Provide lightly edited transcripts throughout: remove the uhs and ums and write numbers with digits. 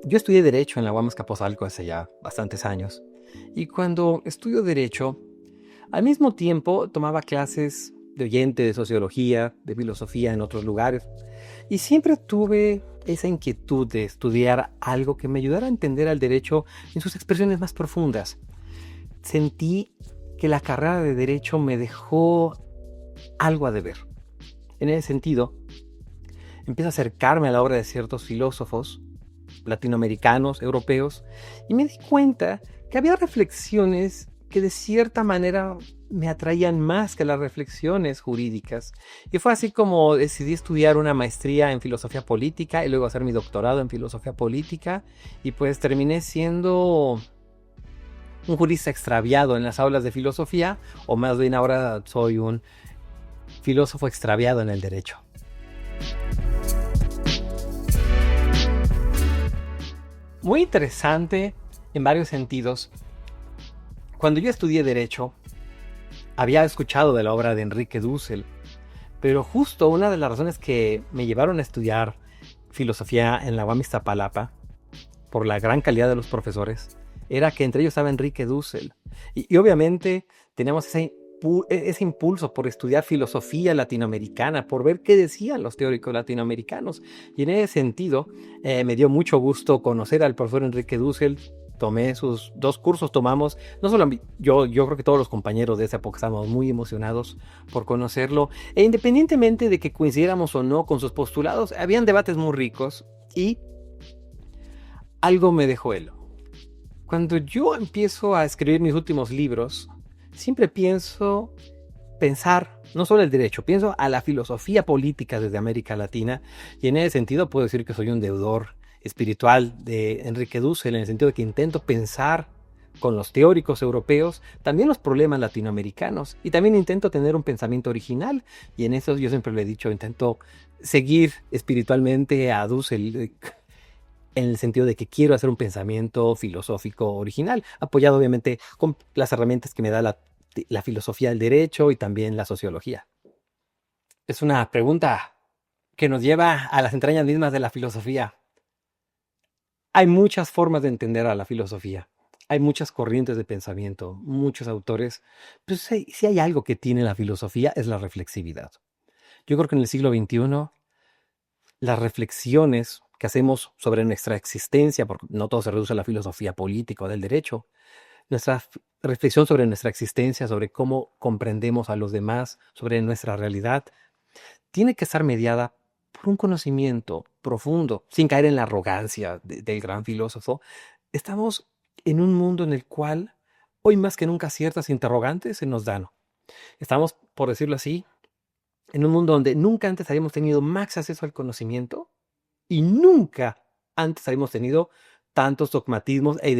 Yo estudié Derecho en la UAM Azcapotzalco hace ya bastantes años. Y cuando estudio Derecho, al mismo tiempo tomaba clases de oyente de sociología, de filosofía en otros lugares. Y siempre tuve esa inquietud de estudiar algo que me ayudara a entender al derecho en sus expresiones más profundas. Sentí que la carrera de Derecho me dejó algo a deber. En ese sentido, empiezo a acercarme a la obra de ciertos filósofos latinoamericanos, europeos, y me di cuenta que había reflexiones que de cierta manera me atraían más que las reflexiones jurídicas. Y fue así como decidí estudiar una maestría en filosofía política y luego hacer mi doctorado en filosofía política, y pues terminé siendo un jurista extraviado en las aulas de filosofía, o más bien ahora soy un filósofo extraviado en el derecho. Muy interesante en varios sentidos. Cuando yo estudié Derecho, había escuchado de la obra de Enrique Dussel, pero justo una de las razones que me llevaron a estudiar filosofía en la UAM Iztapalapa, por la gran calidad de los profesores, era que entre ellos estaba Enrique Dussel. Y obviamente teníamos ese impulso por estudiar filosofía latinoamericana, por ver qué decían los teóricos latinoamericanos. Y en ese sentido, me dio mucho gusto conocer al profesor Enrique Dussel. Tomé sus 2 cursos, tomamos, no solo yo creo que todos los compañeros de esa época estábamos muy emocionados por conocerlo, e independientemente de que coincidiéramos o no con sus postulados, habían debates muy ricos y algo me dejó él. Cuando yo empiezo a escribir mis últimos libros, siempre pensar no solo el derecho, pienso a la filosofía política desde América Latina, y en ese sentido puedo decir que soy un deudor espiritual de Enrique Dussel, en el sentido de que intento pensar con los teóricos europeos también los problemas latinoamericanos, y también intento tener un pensamiento original, y en eso yo siempre lo he dicho, intento seguir espiritualmente a Dussel, en el sentido de que quiero hacer un pensamiento filosófico original, apoyado obviamente con las herramientas que me da la filosofía del derecho y también la sociología. Es una pregunta que nos lleva a las entrañas mismas de la filosofía. Hay muchas formas de entender a la filosofía. Hay muchas corrientes de pensamiento, muchos autores. Pero si hay algo que tiene la filosofía es la reflexividad. Yo creo que en el siglo XXI las reflexiones que hacemos sobre nuestra existencia, porque no todo se reduce a la filosofía política o del derecho, nuestra reflexión sobre nuestra existencia, sobre cómo comprendemos a los demás, sobre nuestra realidad, tiene que estar mediada por un conocimiento profundo, sin caer en la arrogancia del gran filósofo. Estamos en un mundo en el cual hoy más que nunca ciertas interrogantes se nos dan. Estamos, por decirlo así, en un mundo donde nunca antes habíamos tenido más acceso al conocimiento y nunca antes habíamos tenido tantos dogmatismos e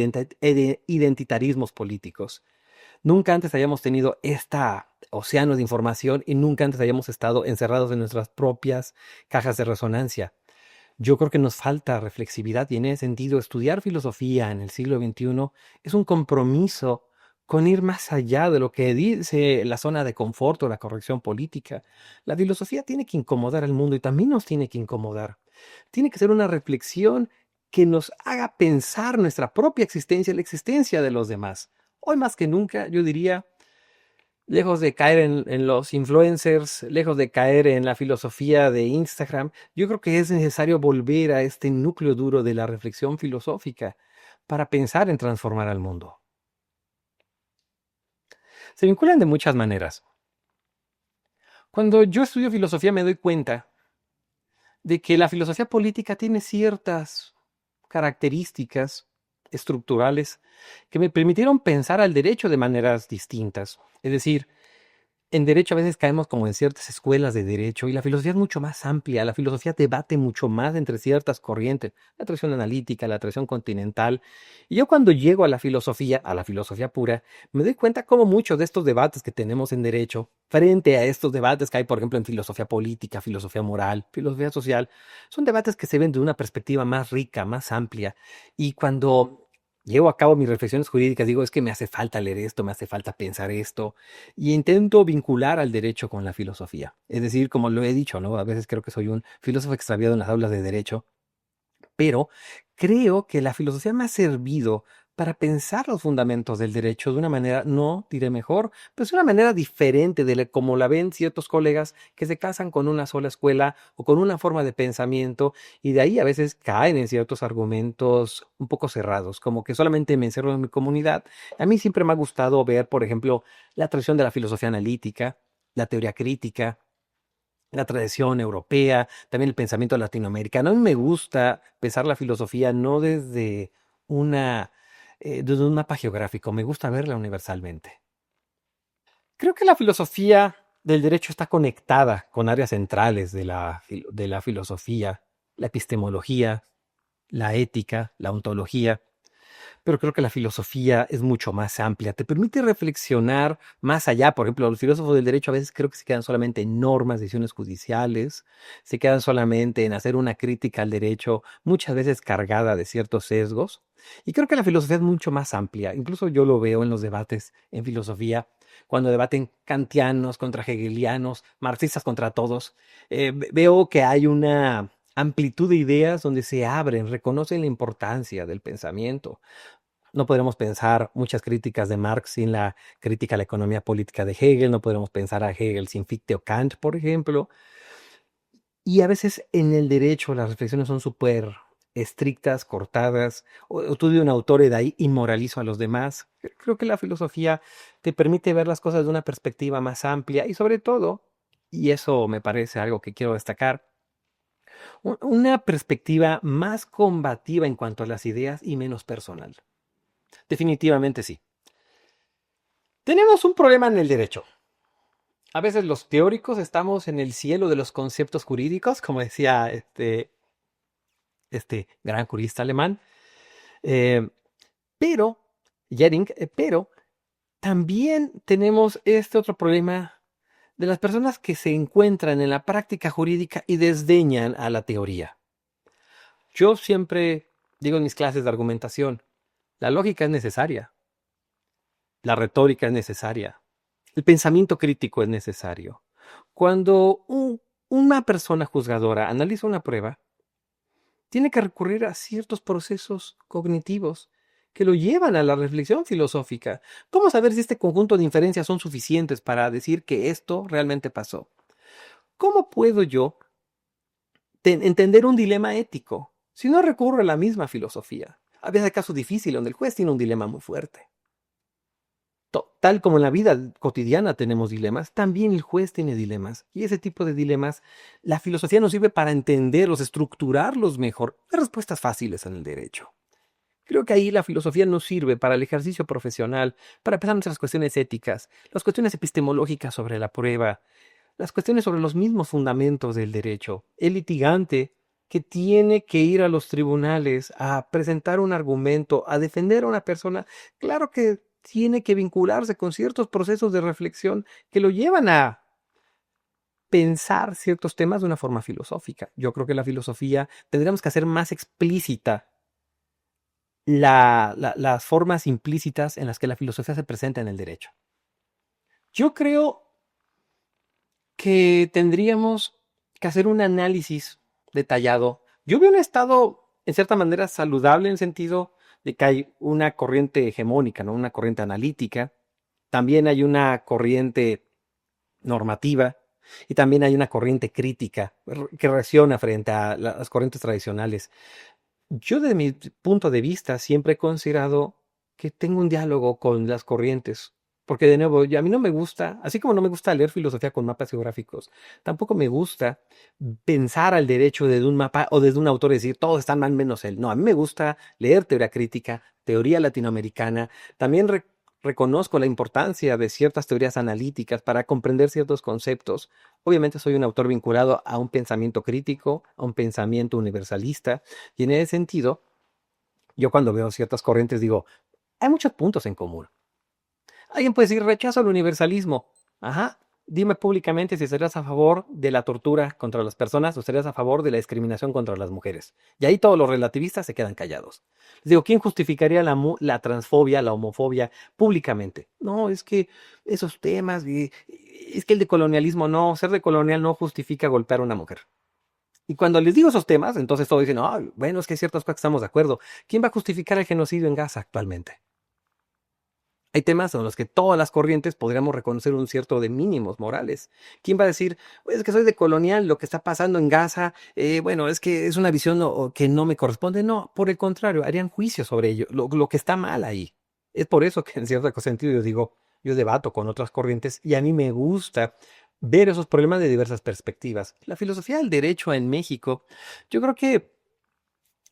identitarismos políticos. Nunca antes habíamos tenido esta océano de información y nunca antes habíamos estado encerrados en nuestras propias cajas de resonancia. Yo creo que nos falta reflexividad, y en ese sentido estudiar filosofía en el siglo XXI es un compromiso con ir más allá de lo que dice la zona de confort o la corrección política. La filosofía tiene que incomodar al mundo y también nos tiene que incomodar. Tiene que ser una reflexión que nos haga pensar nuestra propia existencia y la existencia de los demás. Hoy más que nunca, yo diría, lejos de caer en los influencers, lejos de caer en la filosofía de Instagram, yo creo que es necesario volver a este núcleo duro de la reflexión filosófica para pensar en transformar al mundo. Se vinculan de muchas maneras. Cuando yo estudio filosofía me doy cuenta de que la filosofía política tiene ciertas características estructurales que me permitieron pensar al derecho de maneras distintas. Es decir, en derecho a veces caemos como en ciertas escuelas de derecho, y la filosofía es mucho más amplia. La filosofía debate mucho más entre ciertas corrientes, la tradición analítica, la tradición continental. Y yo cuando llego a la filosofía pura, me doy cuenta cómo muchos de estos debates que tenemos en derecho, frente a estos debates que hay, por ejemplo, en filosofía política, filosofía moral, filosofía social, son debates que se ven de una perspectiva más rica, más amplia. Y cuando llevo a cabo mis reflexiones jurídicas, digo, es que me hace falta leer esto, me hace falta pensar esto, y intento vincular al derecho con la filosofía. Es decir, como lo he dicho, ¿no? A veces creo que soy un filósofo extraviado en las aulas de derecho, pero creo que la filosofía me ha servido para pensar los fundamentos del derecho de una manera, no diré mejor, pero es una manera diferente como la ven ciertos colegas que se casan con una sola escuela o con una forma de pensamiento y de ahí a veces caen en ciertos argumentos un poco cerrados, como que solamente me encerro en mi comunidad. A mí siempre me ha gustado ver, por ejemplo, la tradición de la filosofía analítica, la teoría crítica, la tradición europea, también el pensamiento latinoamericano. A mí me gusta pensar la filosofía no una, desde un mapa geográfico, me gusta verla universalmente. Creo que la filosofía del derecho está conectada con áreas centrales de la filosofía, la epistemología, la ética, la ontología. Pero creo que la filosofía es mucho más amplia, te permite reflexionar más allá. Por ejemplo, los filósofos del derecho a veces creo que se quedan solamente en normas, decisiones judiciales, se quedan solamente en hacer una crítica al derecho, muchas veces cargada de ciertos sesgos. Y creo que la filosofía es mucho más amplia. Incluso yo lo veo en los debates en filosofía, cuando debaten kantianos contra hegelianos, marxistas contra todos. Veo que hay una amplitud de ideas donde se abren, reconocen la importancia del pensamiento. No podremos pensar muchas críticas de Marx sin la crítica a la economía política de Hegel, no podremos pensar a Hegel sin Fichte o Kant, por ejemplo. Y a veces en el derecho las reflexiones son súper estrictas, cortadas, o estudio un autor y de ahí inmoralizo a los demás. Creo que la filosofía te permite ver las cosas de una perspectiva más amplia y sobre todo, y eso me parece algo que quiero destacar, una perspectiva más combativa en cuanto a las ideas y menos personal. Definitivamente sí. Tenemos un problema en el derecho. A veces los teóricos estamos en el cielo de los conceptos jurídicos, como decía este gran jurista alemán, eh, pero, Jering, pero también tenemos este otro problema de las personas que se encuentran en la práctica jurídica y desdeñan a la teoría. Yo siempre digo en mis clases de argumentación, la lógica es necesaria, la retórica es necesaria, el pensamiento crítico es necesario. Cuando una persona juzgadora analiza una prueba, tiene que recurrir a ciertos procesos cognitivos que lo llevan a la reflexión filosófica. ¿Cómo saber si este conjunto de inferencias son suficientes para decir que esto realmente pasó? ¿Cómo puedo yo entender un dilema ético si no recurro a la misma filosofía? A veces hay casos difíciles donde el juez tiene un dilema muy fuerte. Tal como en la vida cotidiana tenemos dilemas, también el juez tiene dilemas. Y ese tipo de dilemas, la filosofía nos sirve para entenderlos, estructurarlos mejor. Hay respuestas fáciles en el derecho. Creo que ahí la filosofía nos sirve para el ejercicio profesional, para pensar nuestras cuestiones éticas, las cuestiones epistemológicas sobre la prueba, las cuestiones sobre los mismos fundamentos del derecho. El litigante que tiene que ir a los tribunales a presentar un argumento, a defender a una persona, claro que tiene que vincularse con ciertos procesos de reflexión que lo llevan a pensar ciertos temas de una forma filosófica. Yo creo que la filosofía tendríamos que hacer más explícita las formas implícitas en las que la filosofía se presenta en el derecho. Yo creo que tendríamos que hacer un análisis detallado. Yo veo un estado, en cierta manera, saludable en el sentido de que hay una corriente hegemónica, ¿no? Una corriente analítica. También hay una corriente normativa y también hay una corriente crítica que reacciona frente a las corrientes tradicionales. Yo, desde mi punto de vista, siempre he considerado que tengo un diálogo con las corrientes, porque de nuevo, a mí no me gusta, así como no me gusta leer filosofía con mapas geográficos, tampoco me gusta pensar al derecho desde un mapa o desde un autor y decir, todos están mal menos él. No, a mí me gusta leer teoría crítica, teoría latinoamericana, también reconozco la importancia de ciertas teorías analíticas para comprender ciertos conceptos. Obviamente soy un autor vinculado a un pensamiento crítico, a un pensamiento universalista, y en ese sentido, yo cuando veo ciertas corrientes digo, hay muchos puntos en común. Alguien puede decir, rechazo al universalismo. Ajá. Dime públicamente si estarías a favor de la tortura contra las personas o estarías a favor de la discriminación contra las mujeres. Y ahí todos los relativistas se quedan callados. Les digo, ¿quién justificaría la transfobia, la homofobia públicamente? No, es que esos temas, es que el decolonialismo no, ser decolonial no justifica golpear a una mujer. Y cuando les digo esos temas, entonces todos dicen, "Ah, bueno, es que hay ciertas cosas que estamos de acuerdo. ¿Quién va a justificar el genocidio en Gaza actualmente?" Hay temas en los que todas las corrientes podríamos reconocer un cierto de mínimos morales. ¿Quién va a decir, "Pues es que soy de colonial, lo que está pasando en Gaza, bueno, es que es una visión que no me corresponde"? No, por el contrario, harían juicio sobre ello, lo que está mal ahí. Es por eso que en cierto sentido yo digo, yo debato con otras corrientes y a mí me gusta ver esos problemas de diversas perspectivas. La filosofía del derecho en México, yo creo que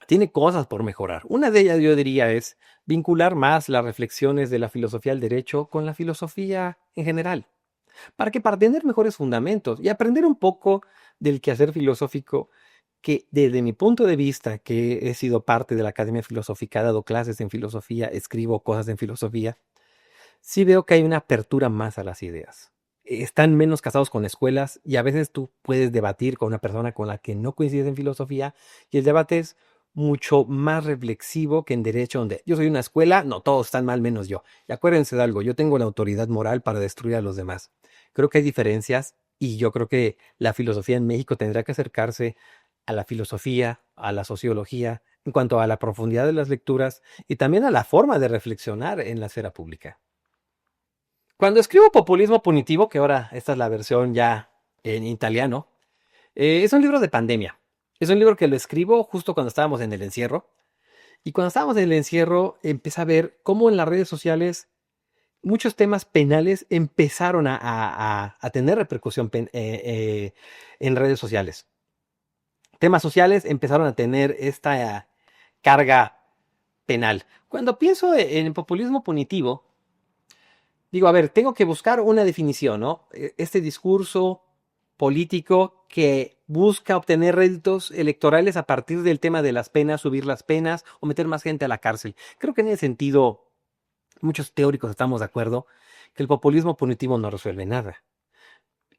tiene cosas por mejorar. Una de ellas, yo diría, es vincular más las reflexiones de la filosofía del derecho con la filosofía en general. Para tener mejores fundamentos y aprender un poco del quehacer filosófico que desde mi punto de vista, que he sido parte de la Academia Filosófica, he dado clases en filosofía, escribo cosas en filosofía, sí veo que hay una apertura más a las ideas. Están menos casados con escuelas y a veces tú puedes debatir con una persona con la que no coincides en filosofía y el debate es mucho más reflexivo que en derecho, donde yo soy una escuela, no, todos están mal menos yo. Y acuérdense de algo, yo tengo la autoridad moral para destruir a los demás. Creo que hay diferencias y yo creo que la filosofía en México tendrá que acercarse a la filosofía, a la sociología, en cuanto a la profundidad de las lecturas y también a la forma de reflexionar en la esfera pública. Cuando escribo Populismo Punitivo, que ahora esta es la versión ya en italiano, es un libro de pandemia. Es un libro que lo escribo justo cuando estábamos en el encierro. Y cuando estábamos en el encierro, empecé a ver cómo en las redes sociales muchos temas penales empezaron a tener repercusión en redes sociales. Temas sociales empezaron a tener esta carga penal. Cuando pienso en el populismo punitivo, digo, a ver, tengo que buscar una definición, ¿no? Este discurso político que busca obtener réditos electorales a partir del tema de las penas, subir las penas o meter más gente a la cárcel. Creo que en ese sentido, muchos teóricos estamos de acuerdo que el populismo punitivo no resuelve nada.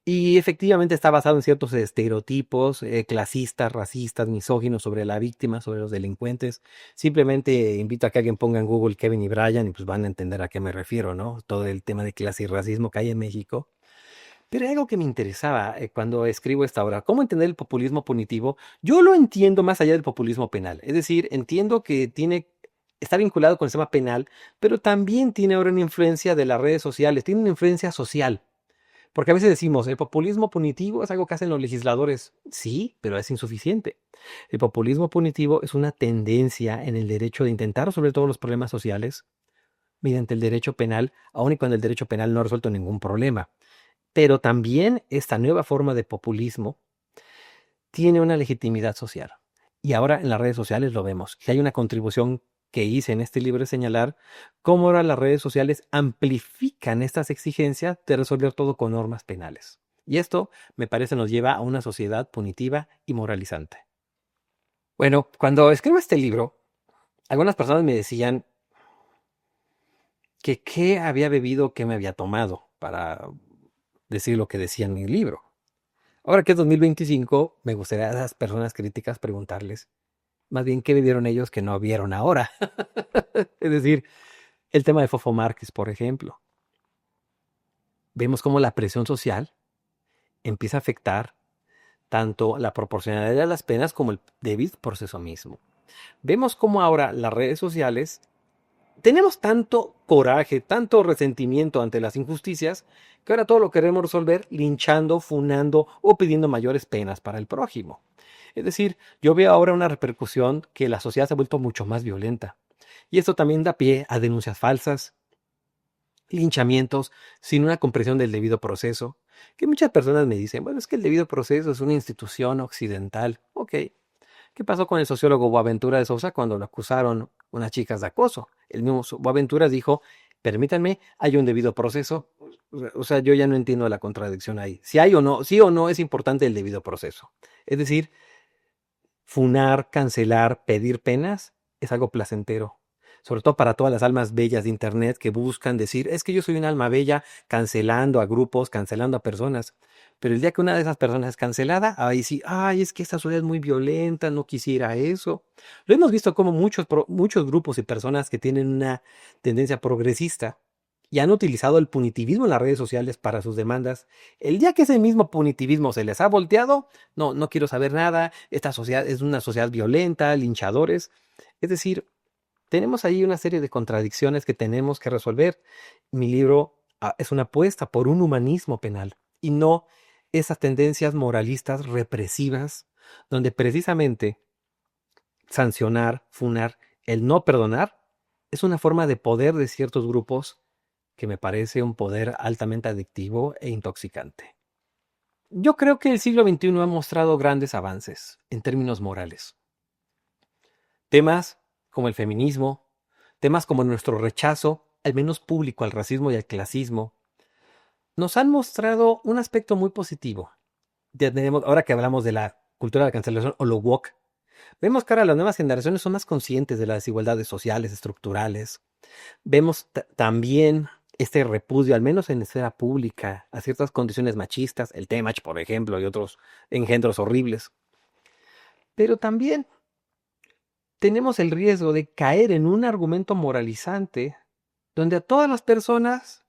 Y efectivamente está basado en ciertos estereotipos clasistas, racistas, misóginos sobre la víctima, sobre los delincuentes. Simplemente invito a que alguien ponga en Google Kevin y Brian y pues van a entender a qué me refiero, ¿no? Todo el tema de clase y racismo que hay en México. Pero hay algo que me interesaba cuando escribo esta obra, ¿cómo entender el populismo punitivo? Yo lo entiendo más allá del populismo penal. Es decir, entiendo que está vinculado con el sistema penal, pero también tiene ahora una influencia de las redes sociales, tiene una influencia social. Porque a veces decimos, el populismo punitivo es algo que hacen los legisladores. Sí, pero es insuficiente. El populismo punitivo es una tendencia en el derecho de intentar resolver todos los problemas sociales mediante el derecho penal, aun y cuando el derecho penal no ha resuelto ningún problema. Pero también esta nueva forma de populismo tiene una legitimidad social. Y ahora en las redes sociales lo vemos. Y hay una contribución que hice en este libro de señalar cómo ahora las redes sociales amplifican estas exigencias de resolver todo con normas penales. Y esto, me parece, nos lleva a una sociedad punitiva y moralizante. Bueno, cuando escribo este libro, algunas personas me decían que qué había bebido, qué me había tomado para decir lo que decía en mi libro. Ahora que es 2025, me gustaría a esas personas críticas preguntarles, más bien, ¿qué vivieron ellos que no vieron ahora? Es decir, el tema de Fofo Márquez, por ejemplo. Vemos cómo la presión social empieza a afectar tanto la proporcionalidad de las penas como el debido proceso mismo. Vemos cómo ahora las redes sociales tenemos tanto coraje, tanto resentimiento ante las injusticias, que ahora todo lo queremos resolver linchando, funando o pidiendo mayores penas para el prójimo. Es decir, yo veo ahora una repercusión que la sociedad se ha vuelto mucho más violenta. Y esto también da pie a denuncias falsas, linchamientos sin una comprensión del debido proceso, que muchas personas me dicen, bueno, es que el debido proceso es una institución occidental. Ok, ¿qué pasó con el sociólogo Boaventura de Sousa cuando lo acusaron unas chicas de acoso? El mismo Boaventura dijo, permítanme, hay un debido proceso. O sea, yo ya no entiendo la contradicción ahí. Si hay o no, sí o no es importante el debido proceso. Es decir, funar, cancelar, pedir penas es algo placentero. Sobre todo para todas las almas bellas de Internet que buscan decir, es que yo soy un alma bella cancelando a grupos, cancelando a personas. Pero el día que una de esas personas es cancelada, ahí sí, ay, es que esta sociedad es muy violenta, no quisiera eso. Lo hemos visto como muchos grupos y personas que tienen una tendencia progresista y han utilizado el punitivismo en las redes sociales para sus demandas, el día que ese mismo punitivismo se les ha volteado, no, no quiero saber nada, esta sociedad es una sociedad violenta, linchadores. Es decir, tenemos ahí una serie de contradicciones que tenemos que resolver. Mi libro es una apuesta por un humanismo penal y no esas tendencias moralistas represivas donde precisamente sancionar, funar, el no perdonar es una forma de poder de ciertos grupos que me parece un poder altamente adictivo e intoxicante. Yo creo que el siglo XXI ha mostrado grandes avances en términos morales. Temas como el feminismo, temas como nuestro rechazo, al menos público, al racismo y al clasismo, nos han mostrado un aspecto muy positivo. Ya tenemos, ahora que hablamos de la cultura de la cancelación o lo woke, vemos que ahora las nuevas generaciones son más conscientes de las desigualdades sociales, estructurales. Vemos también este repudio, al menos en la esfera pública, a ciertas condiciones machistas, el Temach, por ejemplo, y otros engendros horribles. Pero también tenemos el riesgo de caer en un argumento moralizante donde a todas las personas,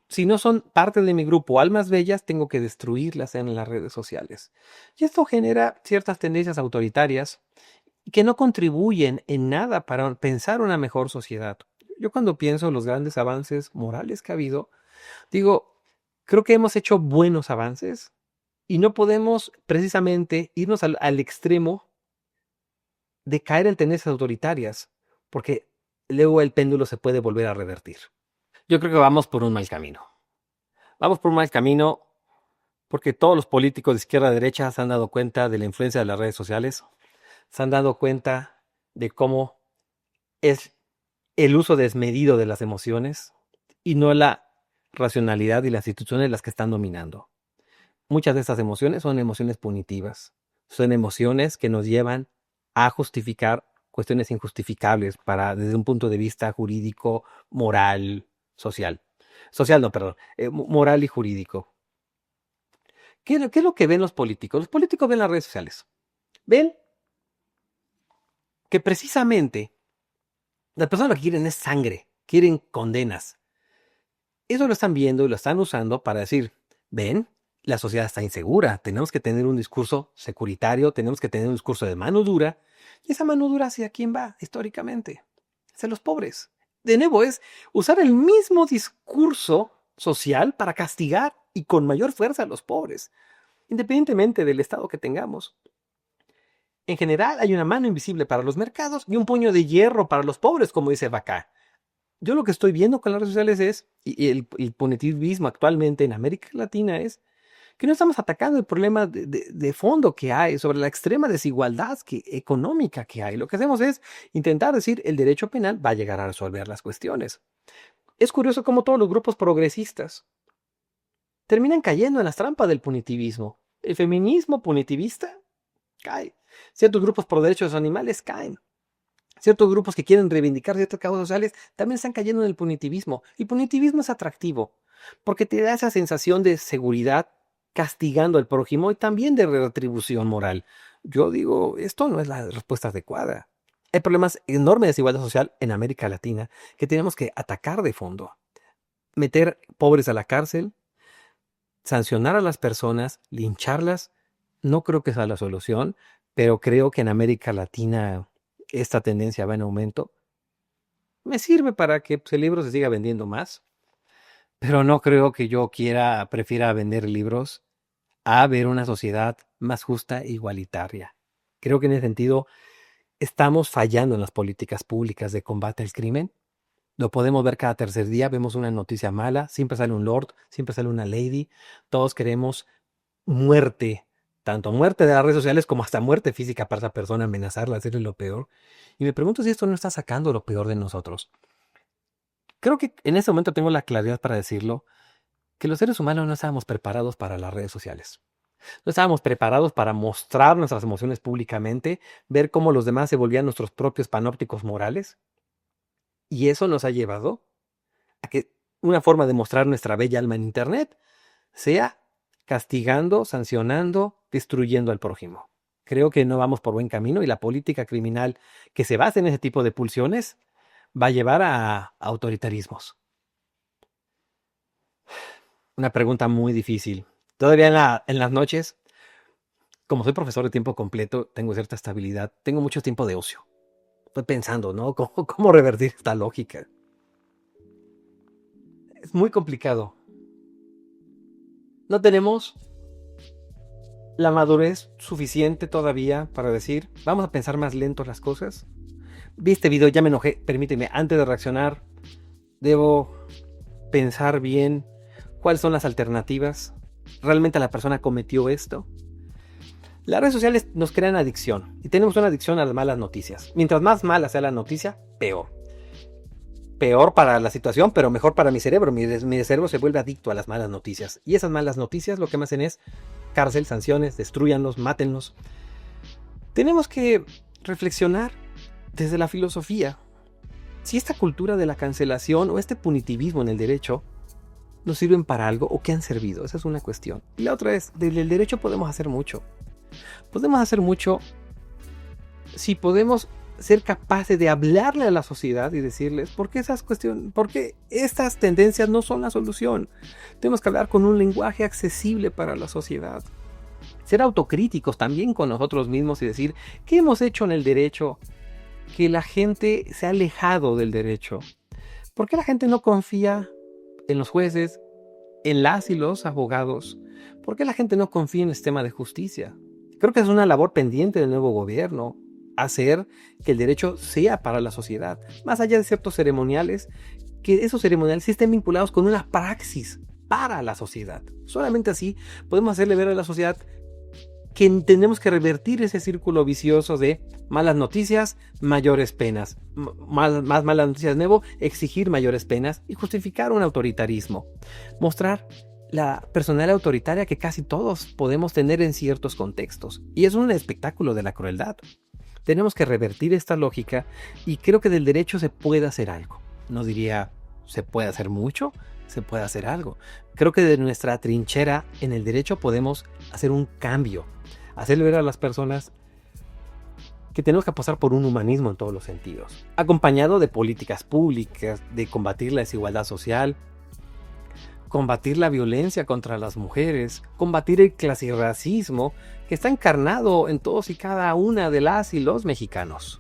si no son parte de mi grupo, almas bellas, tengo que destruirlas en las redes sociales. Y esto genera ciertas tendencias autoritarias que no contribuyen en nada para pensar una mejor sociedad. Yo cuando pienso en los grandes avances morales que ha habido, digo, creo que hemos hecho buenos avances y no podemos precisamente irnos al extremo de caer en tendencias autoritarias, porque luego el péndulo se puede volver a revertir. Yo creo que vamos por un mal camino. Vamos por un mal camino porque todos los políticos de izquierda a derecha se han dado cuenta de la influencia de las redes sociales, se han dado cuenta de cómo es el uso desmedido de las emociones y no la racionalidad y las instituciones las que están dominando. Muchas de estas emociones son emociones punitivas, son emociones que nos llevan a justificar cuestiones injustificables desde un punto de vista jurídico, moral, social. Social no, perdón, moral y jurídico. ¿Qué es lo que ven los políticos? Los políticos ven las redes sociales. Ven que precisamente las personas lo que quieren es sangre, quieren condenas. Eso lo están viendo y lo están usando para decir, ven, la sociedad está insegura, tenemos que tener un discurso securitario, tenemos que tener un discurso de mano dura, y esa mano dura hacia quién va históricamente, hacia los pobres. De nuevo es usar el mismo discurso social para castigar y con mayor fuerza a los pobres, independientemente del estado que tengamos. En general hay una mano invisible para los mercados y un puño de hierro para los pobres, como dice Bacá. Yo lo que estoy viendo con las redes sociales es, y el punitivismo actualmente en América Latina es, que no estamos atacando el problema de fondo que hay sobre la extrema desigualdad económica que hay. Lo que hacemos es intentar decir el derecho penal va a llegar a resolver las cuestiones. Es curioso cómo todos los grupos progresistas terminan cayendo en las trampas del punitivismo. El feminismo punitivista cae. Ciertos grupos por derechos de los animales caen. Ciertos grupos que quieren reivindicar ciertas causas sociales también están cayendo en el punitivismo. El punitivismo es atractivo porque te da esa sensación de seguridad castigando al prójimo y también de retribución moral. Yo digo, esto no es la respuesta adecuada. Hay problemas enormes de desigualdad social en América Latina que tenemos que atacar de fondo. Meter pobres a la cárcel, sancionar a las personas, lincharlas, no creo que sea la solución, pero creo que en América Latina esta tendencia va en aumento. Me sirve para que el libro se siga vendiendo más, pero no creo que yo prefiera vender libros a ver una sociedad más justa e igualitaria. Creo que en ese sentido estamos fallando en las políticas públicas de combate al crimen. Lo podemos ver cada tercer día, vemos una noticia mala, siempre sale un lord, siempre sale una lady, todos queremos muerte, tanto muerte de las redes sociales como hasta muerte física para esa persona, amenazarla, hacerle lo peor. Y me pregunto si esto no está sacando lo peor de nosotros. Creo que en este momento tengo la claridad para decirlo, que los seres humanos no estábamos preparados para las redes sociales. No estábamos preparados para mostrar nuestras emociones públicamente, ver cómo los demás se volvían nuestros propios panópticos morales. Y eso nos ha llevado a que una forma de mostrar nuestra bella alma en Internet sea castigando, sancionando, destruyendo al prójimo. Creo que no vamos por buen camino y la política criminal que se basa en ese tipo de pulsiones va a llevar a autoritarismos. Una pregunta muy difícil. Todavía en las noches, como soy profesor de tiempo completo, tengo cierta estabilidad, tengo mucho tiempo de ocio. Estoy pensando, ¿no? ¿Cómo revertir esta lógica? Es muy complicado. No tenemos la madurez suficiente todavía para decir, vamos a pensar más lento las cosas. Vi este video, ya me enojé, permíteme, antes de reaccionar, debo pensar bien cuáles son las alternativas. ¿Realmente la persona cometió esto? Las redes sociales nos crean adicción y tenemos una adicción a las malas noticias. Mientras más mala sea la noticia, peor. Peor para la situación, pero mejor para mi cerebro. Mi cerebro se vuelve adicto a las malas noticias. Y esas malas noticias lo que me hacen es cárcel, sanciones, destruyanlos, mátenlos. Tenemos que reflexionar desde la filosofía. Si esta cultura de la cancelación o este punitivismo en el derecho nos sirven para algo o qué han servido. Esa es una cuestión. Y la otra es, desde el derecho podemos hacer mucho. Podemos hacer mucho si podemos ser capaces de hablarle a la sociedad y decirles por qué estas tendencias no son la solución. Tenemos que hablar con un lenguaje accesible para la sociedad. Ser autocríticos también con nosotros mismos y decir qué hemos hecho en el derecho, que la gente se ha alejado del derecho. ¿Por qué la gente no confía en los jueces, en las y los abogados? ¿Por qué la gente no confía en el sistema de justicia? Creo que es una labor pendiente del nuevo gobierno, hacer que el derecho sea para la sociedad, más allá de ciertos ceremoniales, que esos ceremoniales estén vinculados con una praxis para la sociedad. Solamente así podemos hacerle ver a la sociedad que tenemos que revertir ese círculo vicioso de malas noticias, mayores penas, más malas noticias de nuevo, exigir mayores penas y justificar un autoritarismo. Mostrar la personalidad autoritaria que casi todos podemos tener en ciertos contextos. Y es un espectáculo de la crueldad. Tenemos que revertir esta lógica y creo que del derecho se puede hacer algo. No diría se puede hacer mucho, se puede hacer algo. Creo que de nuestra trinchera en el derecho podemos hacer un cambio, hacerle ver a las personas que tenemos que apostar por un humanismo en todos los sentidos, acompañado de políticas públicas, de combatir la desigualdad social, combatir la violencia contra las mujeres, combatir el clasirracismo que está encarnado en todos y cada una de las y los mexicanos.